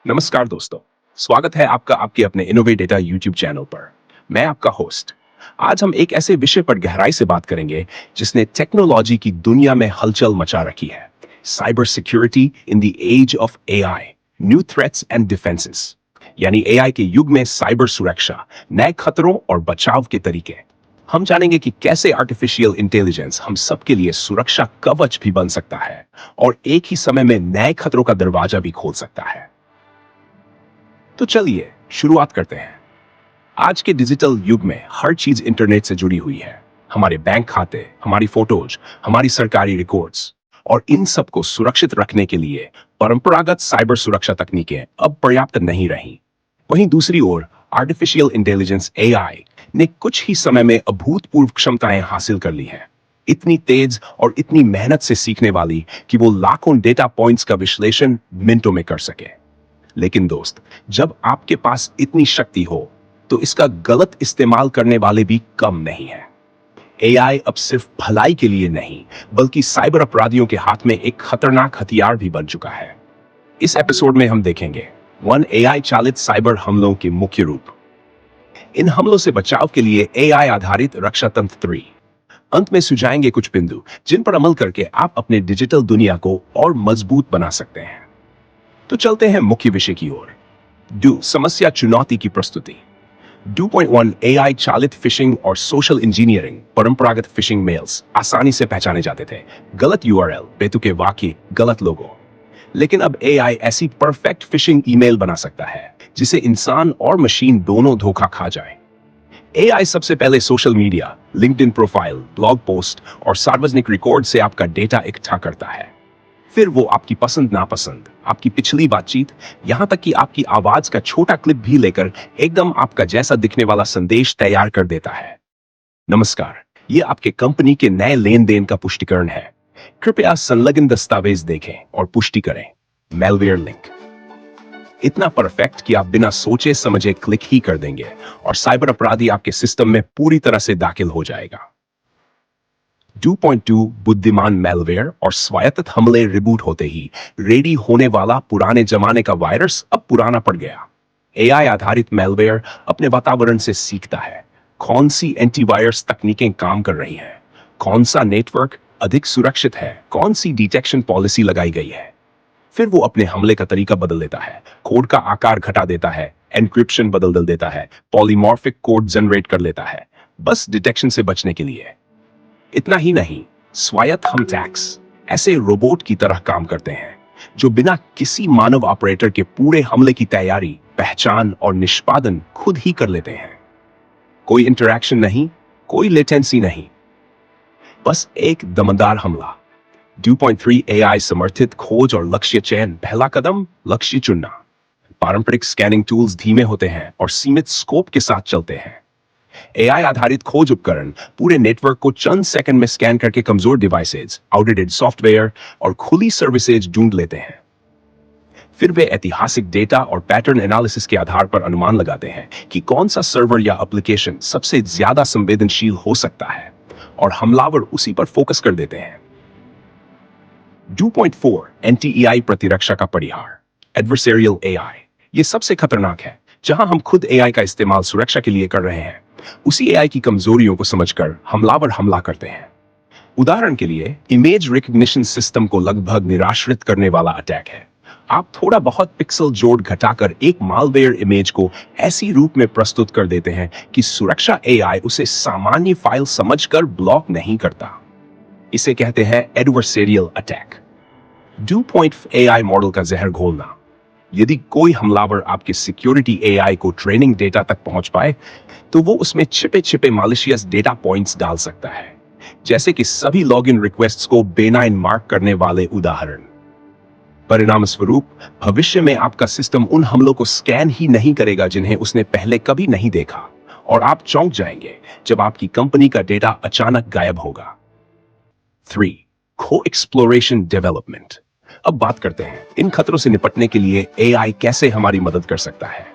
नमस्कार दोस्तों। स्वागत है आपका आपके अपने इनोवेट डेटा यूट्यूब चैनल पर। मैं आपका होस्ट। आज हम एक ऐसे विषय पर गहराई से बात करेंगे जिसने टेक्नोलॉजी की दुनिया में हलचल मचा रखी है। Cyber security in the age of AI, new threats and defences. यानी एआई के युग में साइबर सुरक्षा, नए खतरों और बचाव के तरीके। हम जानेंगे कि कैसे आर्टिफिशियल इंटेलिजेंस हम सबके लिए सुरक्षा कवच भी बन सकता है और एक ही समय में नए खतरों का दरवाजा भी खोल सकता है। तो चलिए शुरुआत करते हैं। आज के डिजिटल युग में हर चीज इंटरनेट से जुड़ी हुई है। हमारे बैंक खाते, हमारी फोटोज, हमारी सरकारी रिकॉर्ड्स। और इन सबको सुरक्षित रखने के लिए परंपरागत साइबर सुरक्षा तकनीकें अब पर्याप्त नहीं रही। वहीं दूसरी ओर आर्टिफिशियल इंटेलिजेंस एआई ने कुछ ही समय में अभूतपूर्व क्षमताएं हासिल कर ली हैं। इतनी तेज और इतनी मेहनत से सीखने वाली कि वो लाखों डेटा पॉइंट्स का विश्लेषण मिनटों में कर सके। लेकिन दोस्त, जब आपके पास इतनी शक्ति हो तो इसका गलत इस्तेमाल करने वाले भी कम नहीं है। एआई अब सिर्फ भलाई के लिए नहीं, बल्कि साइबर अपराधियों के हाथ में एक खतरनाक हथियार भी बन चुका है। इस एपिसोड में हम देखेंगे वन एआई चालित साइबर हमलों के मुख्य रूप, इन हमलों से बचाव के लिए एआई आधारित रक्षा तंत्र 3। अंत में सुझाएंगे कुछ बिंदु जिन पर अमल करके आप अपने डिजिटल दुनिया को और मजबूत बना सकते हैं। तो चलते हैं मुख्य विषय की ओर। समस्या चुनौती की प्रस्तुति। 2.1 एआई चालित फिशिंग और सोशल इंजीनियरिंग। परंपरागत फिशिंग मेल्स आसानी से पहचाने जाते थे। गलत यूआरएल, बेतुके वाक्य, गलत लोगो। लेकिन अब एआई ऐसी परफेक्ट फिशिंग ईमेल बना सकता है जिसे इंसान और मशीन दोनों धोखा खा जाए। एआई सबसे पहले social media, LinkedIn profile, blog post और सार्वजनिक रिकॉर्ड से आपका डेटा इकट्ठा करता है। फिर वो आपकी पसंद नापसंद, आपकी पिछली बातचीत, यहां तक कि आपकी आवाज का छोटा क्लिप भी लेकर एकदम आपका जैसा दिखने वाला संदेश तैयार कर देता है। नमस्कार, ये आपके कंपनी के नए लेन देन का पुष्टिकरण है। कृपया संलग्न दस्तावेज देखें और पुष्टि करें। मेलवेयर लिंक इतना परफेक्ट कि आप बिना सोचे समझे क्लिक ही कर देंगे और साइबर अपराधी आपके सिस्टम में पूरी तरह से दाखिल हो जाएगा। 2.2 बुद्धिमान मेलवेयर और स्वायत्त हमले। रिबूट होते ही रेडी होने वाला पुराने जमाने का वायरस अब पुराना पड़ गया। एआई आधारित मेलवेयर अपने वातावरण से सीखता है कौन सी एंटीवायरस तकनीकें काम कर रही हैं, कौन सा नेटवर्क अधिक सुरक्षित है, कौन सी डिटेक्शन पॉलिसी लगाई गई है। फिर वो अपने हमले का तरीका बदल देता है, कोड का आकार घटा देता है, एन्क्रिप्शन बदल देता है, पॉलीमॉर्फिक कोड जनरेट कर लेता है, बस डिटेक्शन से बचने के लिए। इतना ही नहीं, स्वायत्त हम टैक्स ऐसे रोबोट की तरह काम करते हैं जो बिना किसी मानव ऑपरेटर के पूरे हमले की तैयारी, पहचान और निष्पादन खुद ही कर लेते हैं। कोई इंटरैक्शन नहीं, कोई लेटेंसी नहीं, बस एक दमदार हमला। 2.3 एआई समर्थित खोज और लक्ष्य चयन। पहला कदम, लक्ष्य चुनना। पारंपरिक स्कैनिंग टूल्स धीमे होते हैं और सीमित स्कोप के साथ चलते हैं। एआई आधारित खोज उपकरण पूरे नेटवर्क को चंद सेकंड में स्कैन करके कमजोर डिवाइसेज, आउटडेटेड सॉफ्टवेयर और खुली सर्विसेज ढूंढ लेते हैं। फिर वे ऐतिहासिक डेटा और पैटर्न एनालिसिस के आधार पर अनुमान लगाते हैं कि कौन सा सर्वर या एप्लीकेशन सबसे ज्यादा संवेदनशील हो सकता है और हमलावर उसी पर फोकस कर देते हैं। 2.4 एंटी-एआई प्रतिरक्षा का परिहार। एडवर्सेरियल एआई ये सबसे खतरनाक है। जहां हम खुद एआई का इस्तेमाल सुरक्षा के लिए कर रहे हैं, उसी एआई की कमजोरियों को समझकर हमलावर हमला करते हैं। उदाहरण के लिए, इमेज रिकग्निशन सिस्टम को लगभग निराश्रित करने वाला अटैक है। आप थोड़ा बहुत पिक्सल जोड़ घटाकर एक मालवेयर इमेज को ऐसी रूप में प्रस्तुत कर देते हैं कि सुरक्षा एआई उसे सामान्य फाइल समझकर ब्लॉक नहीं करता। इसे कहते हैं एडवर्सेरियल अटैक। 2. एआई मॉडल का जहर घोलना। यदि कोई हमलावर आपके सिक्योरिटी एआई को ट्रेनिंग डेटा तक पहुंच पाए, तो वो उसमें छिपे छिपे मालिशियस डेटा पॉइंट्स डाल सकता है, जैसे कि सभी लॉगिन रिक्वेस्ट्स को बेनाइन मार्क करने वाले उदाहरण। परिणाम स्वरूप भविष्य में आपका सिस्टम उन हमलों को स्कैन ही नहीं करेगा जिन्हें उसने पहले कभी नहीं देखा, और आप चौंक जाएंगे जब आपकी कंपनी का डेटा अचानक गायब होगा। 3. को एक्सप्लोरेशन डेवलपमेंट। अब बात करते हैं इन खतरों से निपटने के लिए एआई कैसे हमारी मदद कर सकता है।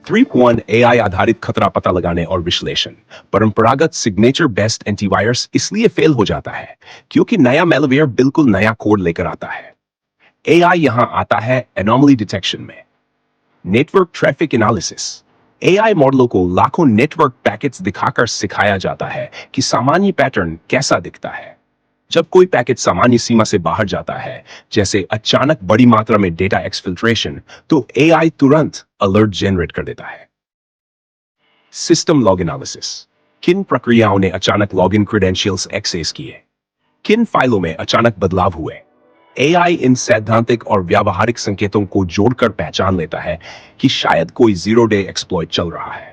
3.1 एआई आधारित खतरा पता लगाने और विश्लेषण। परंपरागत सिग्नेचर बेस्ड एंटीवायरस इसलिए फेल हो जाता है क्योंकि नया मेलवेयर बिल्कुल नया कोड लेकर आता है। एआई यहां आता है एनोमली डिटेक्शन में। Network traffic analysis. एआई मॉडलों को लाखों नेटवर्क पैकेट्स दिखाकर सिखाया जाता है कि सामान्य पैटर्न कैसा दिखता है। जब कोई पैकेट सामान्य सीमा से बाहर जाता है, जैसे अचानक बड़ी मात्रा में डेटा एक्सफिल्ट्रेशन, तो एआई तुरंत अलर्ट जनरेट कर देता है। System log analysis. किन प्रक्रियाओं ने अचानक लॉगिन क्रेडेंशियल्स एक्सेस किए, किन फाइलों में अचानक बदलाव हुए। एआई इन सैद्धांतिक और व्यावहारिक संकेतों को जोड़कर पहचान लेता है कि शायद कोई जीरो डे एक्सप्लॉइट चल रहा है।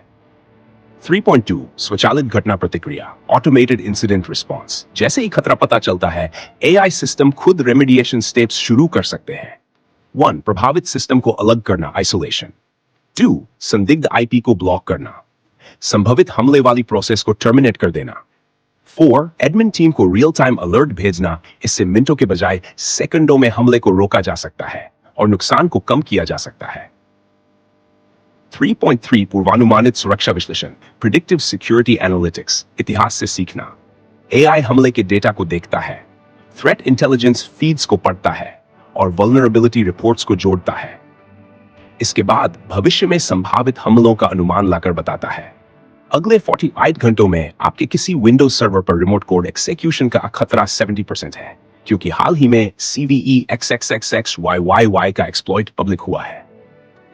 3.2 स्वचालित घटना प्रतिक्रिया, ऑटोमेटेड इंसिडेंट रिस्पॉन्स। जैसे ही खतरा पता चलता है, एआई सिस्टम खुद रेमेडिएशन स्टेप्स शुरू कर सकते हैं। 1 प्रभावित सिस्टम को अलग करना, आइसोलेशन। 2 संदिग्ध आईपी को ब्लॉक करना, संभवित हमले वाली प्रोसेस को टर्मिनेट कर देना। 4 एडमिन टीम को रियल टाइम अलर्ट भेजना, इससे मिनटों के बजाय सेकंडों में हमले को रोका जा सकता है और नुकसान को कम किया जा सकता है। 3.3 पूर्वानुमानित सुरक्षा विश्लेषण, प्रिडिक्टिव सिक्योरिटी एनालिटिक्स। इतिहास से सीखना। एआई हमले के डेटा को देखता है, थ्रेट इंटेलिजेंस फीड्स को पढ़ता है और वल्नरेबिलिटी रिपोर्ट्स को जोड़ता है। इसके बाद भविष्य में संभावित हमलों का अनुमान लाकर बताता है। अगले 48 घंटों में आपके किसी विंडोज सर्वर पर रिमोट कोड एक्सिक्यूशन का खतरा 70% है, क्योंकि हाल ही में CVE XXXXYYY का एक्सप्लॉइट पब्लिक हुआ है।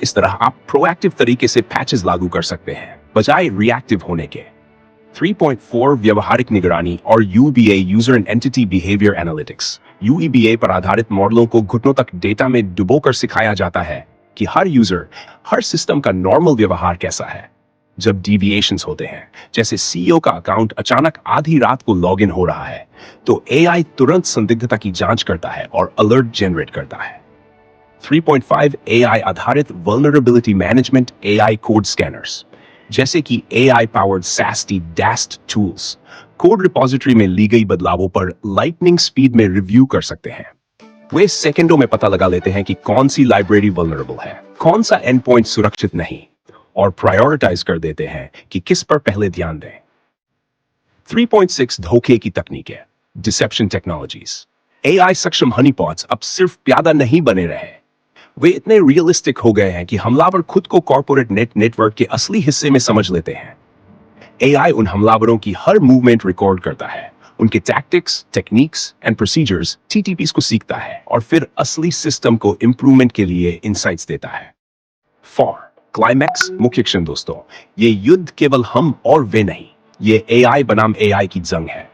इस तरह आप प्रोएक्टिव तरीके से पैचेस लागू कर सकते हैं, बजाय रिएक्टिव होने के। 3.4 व्यवहारिक निगरानी और UEBA user and entity behaviour analytics. UEBA पर आधारित मॉडलों को घुटनों तक डेटा में डुबोकर सिखाया जाता है कि हर यूजर, हर सिस्टम का नॉर्मल व्यवहार कैसा है। जब डिविएशंस होते हैं, जैसे CEO का अकाउंट अचानक आधी रात को लॉगिन हो रहा है, तो एआई तुरंत संदिग्धता की जांच करता है और अलर्ट जनरेट करता है। 3.5 एआई आधारित vulnerability management, AI code scanners. जैसे कि AI powered SAST DAST tools code repository में ली गई बदलावों पर लाइटनिंग स्पीड में रिव्यू कर सकते हैं। वे सेकंडों में पता लगा लेते हैं कि कौन सी लाइब्रेरी वल्नरेबल है, कौन सा एंड पॉइंट सुरक्षित नहीं, और प्रायोरिटाइज कर देते हैं कि किस पर पहले ध्यान दें। 3.6 धोखे की तकनीकें, डिसेप्शन टेक्नोलॉजीज। एआई सक्षम हनीपॉट्स अब सिर्फ प्यादा नहीं बने रहे, वे इतने रियलिस्टिक हो गए हैं कि हमलावर खुद को कॉर्पोरेट नेटवर्क के असली हिस्से में समझ लेते हैं। एआई उन हमलावरों की हर मूवमेंट रिकॉर्ड करता है, उनके tactics, techniques and procedures, TTPs को सीखता है और फिर असली सिस्टम को इंप्रूवमेंट के लिए इनसाइट्स देता है। 4 क्लाइमैक्स, मुख्य क्षण दोस्तों, ये युद्ध केवल हम और वे नहीं, ये एआई बनाम एआई की जंग है।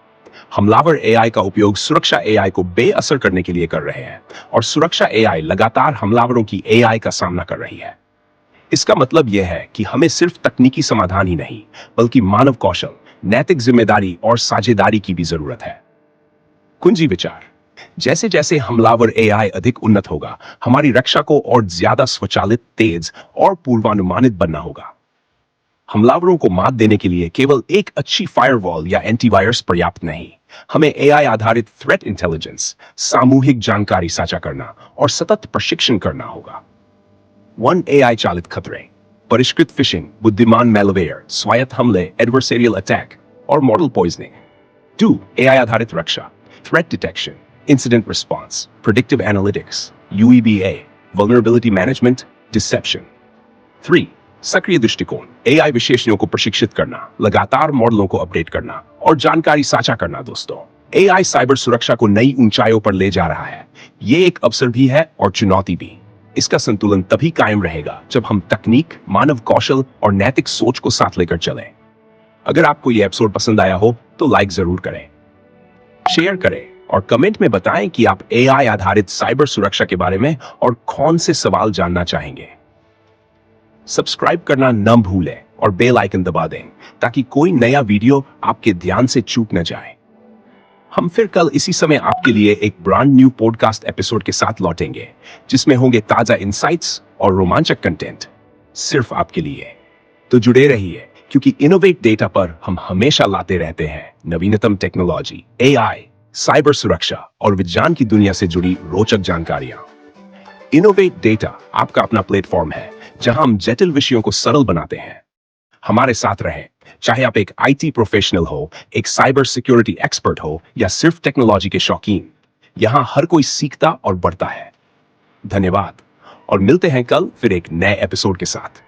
हमलावर एआई का उपयोग सुरक्षा एआई को बेअसर करने के लिए कर रहे हैं, और सुरक्षा एआई लगातार हमलावरों की एआई का सामना कर रही है। इसका मतलब यह है कि हमें सिर्फ तकनीकी समाधान ही नहीं, बल्कि मानव कौशल, नैतिक जिम्मेदारी और साझेदारी की भी जरूरत है। कुंजी विचार। जैसे जैसे हमलावर एआई अधिक उन्नत होगा, हमारी रक्षा को और ज्यादा स्वचालित, तेज और पूर्वानुमानित बनना होगा। हमलावरों को मात देने के लिए केवल एक अच्छी फायरवॉल या एंटीवायरस पर्याप्त नहीं, हमें एआई आधारित थ्रेट इंटेलिजेंस, सामूहिक जानकारी साझा करना और सतत प्रशिक्षण करना होगा। 1 एआई चालित खतरे, परिष्कृत फिशिंग, बुद्धिमान मैलवेयर, स्वायत्त हमले, एडवर्सेरियल अटैक और मॉडल पॉइजनिंग। 2 एआई आधारित रक्षा, threat detection, incident response, predictive analytics, UEBA, vulnerability management, deception. 3 सक्रिय दृष्टिकोण, एआई विशेषज्ञों को प्रशिक्षित करना, लगातार मॉडलों को अपडेट करना और जानकारी साझा करना। दोस्तों, एआई साइबर सुरक्षा को नई ऊंचाइयों पर ले जा रहा है। ये एक अवसर भी है और चुनौती भी। इसका संतुलन तभी कायम रहेगा जब हम तकनीक, मानव कौशल और नैतिक सोच को साथ लेकर चलें। अगर आपको यह एपिसोड पसंद आया हो तो लाइक जरूर करें, शेयर करें और कमेंट में बताएं कि आप एआई आधारित साइबर सुरक्षा के बारे में और कौन से सवाल जानना चाहेंगे। सब्सक्राइब करना न भूलें और बेल आइकन दबा दें ताकि कोई नया वीडियो आपके ध्यान से चूक न जाए। हम फिर कल इसी समय आपके लिए एक ब्रांड न्यू पॉडकास्ट एपिसोड के साथ लौटेंगे, जिसमें होंगे ताजा इंसाइट्स और रोमांचक कंटेंट सिर्फ आपके लिए। तो जुड़े रहिए, क्योंकि इनोवेट डेटा पर हम हमेशा लाते रहते हैं नवीनतम टेक्नोलॉजी, एआई, साइबर सुरक्षा और विज्ञान की दुनिया से जुड़ी रोचक जानकारियां। इनोवेट डेटा आपका अपना प्लेटफॉर्म है जहां हम जटिल विषयों को सरल बनाते हैं। हमारे साथ रहें, चाहे आप एक IT प्रोफेशनल हो, एक साइबर सिक्योरिटी एक्सपर्ट हो या सिर्फ टेक्नोलॉजी के शौकीन। यहां हर कोई सीखता और बढ़ता है। धन्यवाद और मिलते हैं कल फिर एक नए एपिसोड के साथ।